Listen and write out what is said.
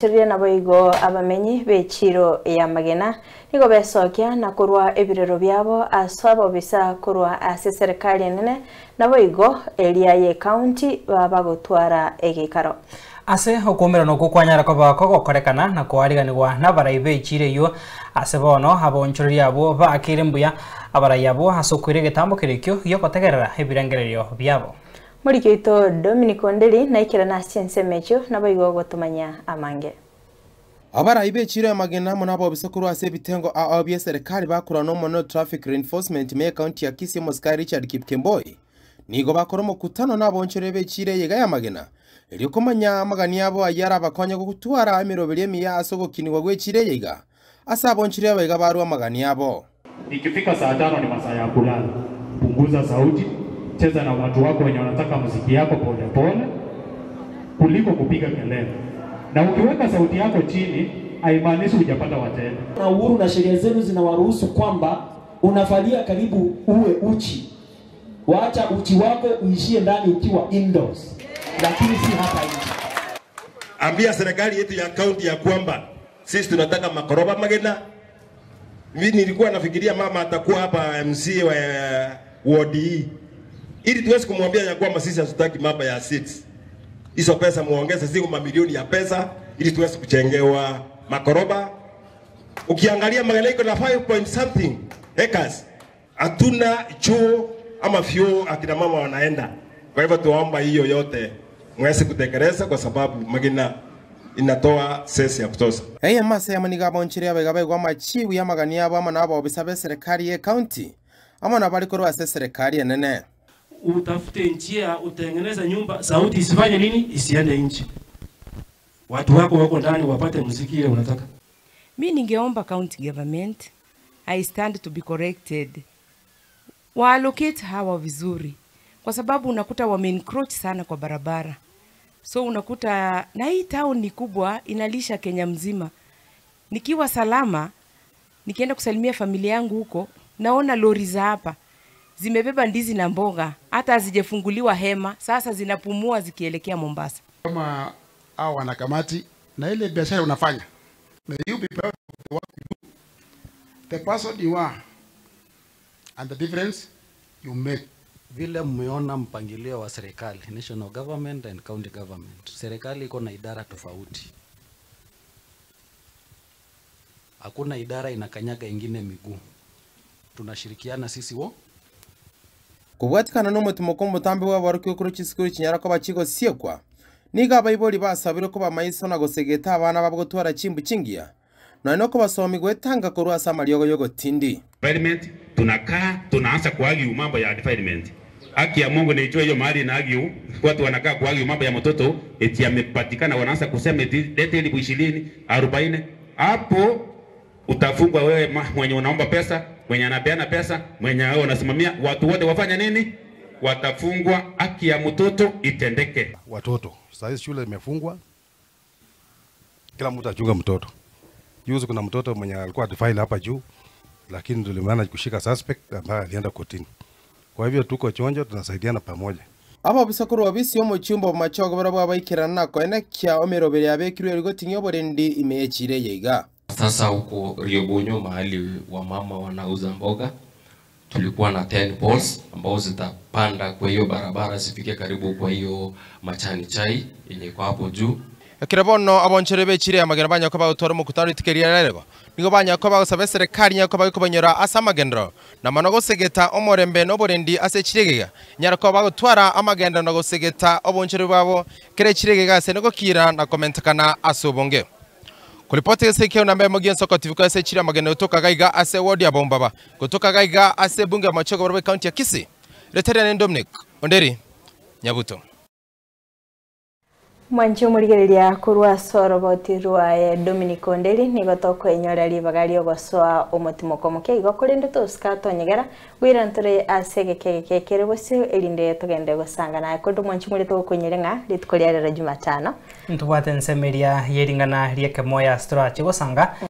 Chiria na boigo abamenyi bechiro ya magena nigo besokia na kurwa ebirero byabo aswabo bisa kurwa ase serikali nene na boigo elia ye county babagotwara egikaro ase okumira no kukwanyara ko gokorekana na kwariganirwa na baraibe chire yo ase bono abonchorya abo bakire mbuya abarayabo hasokwire getambo kirekyo yo kotegerera ebirengererio byabo muri kito Dominic Ondeli na ikira na sense mecho na boigo gotumanya amange abaraibe chire ya magena munabo bisokuru ase bitengo abye serikali bakura no mono traffic reinforcement me county ya Kisii Moskai Richard Kipkemboi nigo bakora mukutano nabonchorebe chire yega ya magena Elio komanya magani yabo ayara bakonya gutwara emirobere miya asogokiniwa gwechire yega asa bonchire abega baru magani yabo. Ikifika saa 5 ni masaa ya kulala. Punguza sauti, cheza na watu wako wenye wanataka muziki yako pole pole kuliko kupiga kelele. Na ukiweka sauti yako chini haimaanishi hujapata wateja. Na uhuru na sheria zenu zinawaruhusu kwamba unafalia karibu uwe uchi. Waacha uchi wako uishie ndani ukiwa indoors. Lakini si hapa nje. Ambia serikali yetu ya county ya kwamba sisi tunataka makoroba magena. Mimi nilikuwa nafikiria mama atakuwa hapa MC wa ward hii. Ili tuweze kumwambia ya kwamba sisi hatutaki mambo ya seats. Hizo pesa muongeze siku mamilioni ya pesa ili tuweze kujengewa makoroba. Ukiangalia magena iko na 5 point something acres. Hatuna chuo ama vyuo akina mama wanaenda. Kwa hivyo tuomba hiyo yote mwezi kutekeleza kwa sababu magina inatoa sesi ya kutosha. Haya masa ya maniga bonchire abegabe kwa machiwu ya magani yabo ama nabo bisabe serikali ya county ama nabali koro ase serikali ya nene. Utafute njia utengeneza nyumba sauti isifanye nini isiende nje. Watu wako wako ndani wapate muziki ile unataka. Mimi ningeomba county government I stand to be corrected. Waalocate hawa vizuri. Kwa sababu unakuta wameencroach sana kwa barabara. So unakuta na hii town ni kubwa inalisha Kenya mzima. Nikiwa salama, nikienda kusalimia familia yangu huko, naona lori za hapa zimebeba ndizi na mboga, hata hazijafunguliwa hema, sasa zinapumua zikielekea Mombasa. Kama hao wanakamati na ile biashara unafanya. Na you be proud of the work you do. The person you are and the difference you make. Vile mmeona mpangilio wa serikali, national government and county government. Serikali iko na idara tofauti. Hakuna idara inakanyaga ingine miguu. Tunashirikiana sisi wo. Kubwatikana no mutumo mutambi wa barukyo kuri chisikuru kinyara ko bachigo siekwa. Niga bayiboli basabire ko bamaiso na gosegeta abana babgotwara chimbu chingia. Na ko basomi gwetanga korwa samaliogo yogo tindi. Development tunakaa tunaanza kuagi mambo ya development. Haki ya Mungu ni hiyo mahali na agiu watu wanakaa kuagi mambo ya mtoto eti yamepatikana wanaanza kusema eti lete elimu 20 40 hapo utafungwa wewe mwenye unaomba pesa mwenye anapeana pesa mwenye wewe unasimamia watu wote wafanya nini watafungwa haki ya mtoto itendeke watoto sasa shule imefungwa kila mtu achunga mtoto juzi kuna mtoto mwenye alikuwa defile hapa juu lakini tulimaana kushika suspect ambaye alienda kotini. Kwa hivyo tuko chonjo tunasaidiana pamoja. Aba bisakuru wabisi yo mu cyumba machogo barabwa bayikirana nako ene kya omerobere yabekirwe rigotinyo borendi imechire yega. Sasa huko Riobonyo mahali wa mama wanauza mboga tulikuwa na 10 poles ambao zitapanda kwa hiyo barabara zifike karibu kwa hiyo machani chai yenye kwa hapo juu. Kirabono aboncherebe chire amagera banya ko bagutwara mu kutari tikeria rero nigo banya ko bagusabe serikali nyako bagukobanyora asamagendro na manogo segeta omorembe no borendi ase chirigega nyarako bagutwara amagenda no gosegeta oboncherebe babo kire chirigega se no kira na komentakana asubonge kulipoti sekeo na mbemo gienso ko TV ko ase chire amagenda utoka gaiga ase ward ya Bombaba kutoka gaiga ase bunge machogo barbe county ya Kisii Reterian Dominic Onderi Nyabuto Mwancho murigereria kurwa soroboti rwa Dominic Ondeli nigotoko enyora libagari ogoswa omotimo muke igokorinde toskato nyegera wirantore asege kere bose elinde togende gosanga na kondo mwancho muri to kunyirenga litkolia Jumatano ntubate nsemeria yeringana lieke moya stra chigosanga